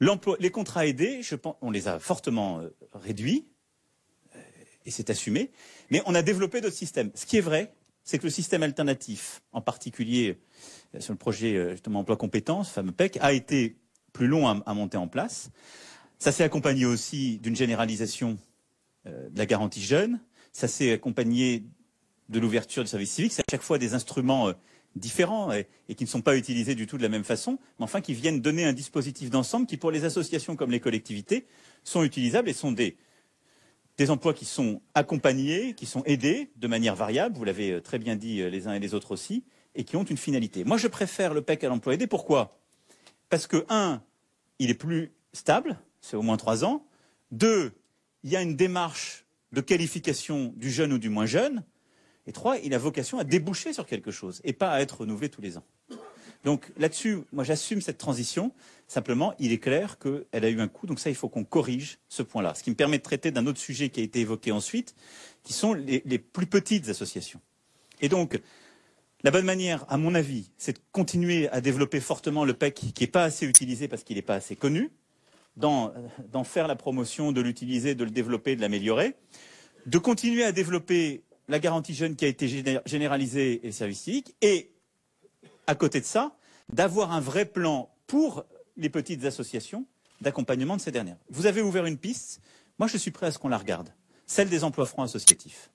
Les contrats aidés, je pense, on les a fortement réduits, et c'est assumé, mais on a développé d'autres systèmes. Ce qui est vrai, c'est que le système alternatif, en particulier sur le projet justement emploi compétences, fameux PEC, a été plus long à monter en place. Ça s'est accompagné aussi d'une généralisation de la garantie jeune. Ça s'est accompagné de l'ouverture du service civique. C'est à chaque fois des instruments différents et qui ne sont pas utilisés du tout de la même façon, mais enfin qui viennent donner un dispositif d'ensemble qui, pour les associations comme les collectivités, sont utilisables et sont des emplois qui sont accompagnés, qui sont aidés de manière variable, vous l'avez très bien dit les uns et les autres aussi, et qui ont une finalité. Moi, je préfère le PEC à l'emploi aidé. Pourquoi? Parce que, un, il est plus stable, c'est au moins 3 ans. 2, il y a une démarche de qualification du jeune ou du moins jeune. Et 3, il a vocation à déboucher sur quelque chose et pas à être renouvelé tous les ans. Donc là-dessus, moi j'assume cette transition. Simplement, il est clair qu'elle a eu un coût. Donc ça, il faut qu'on corrige ce point-là. Ce qui me permet de traiter d'un autre sujet qui a été évoqué ensuite, qui sont les plus petites associations. Et donc, la bonne manière, à mon avis, c'est de continuer à développer fortement le PEC qui n'est pas assez utilisé parce qu'il n'est pas assez connu, d'en faire la promotion, de l'utiliser, de le développer, de l'améliorer, de continuer à développer la garantie jeune qui a été généralisée et le service civique, et à côté de ça, d'avoir un vrai plan pour les petites associations d'accompagnement de ces dernières. Vous avez ouvert une piste, moi je suis prêt à ce qu'on la regarde, celle des emplois francs associatifs.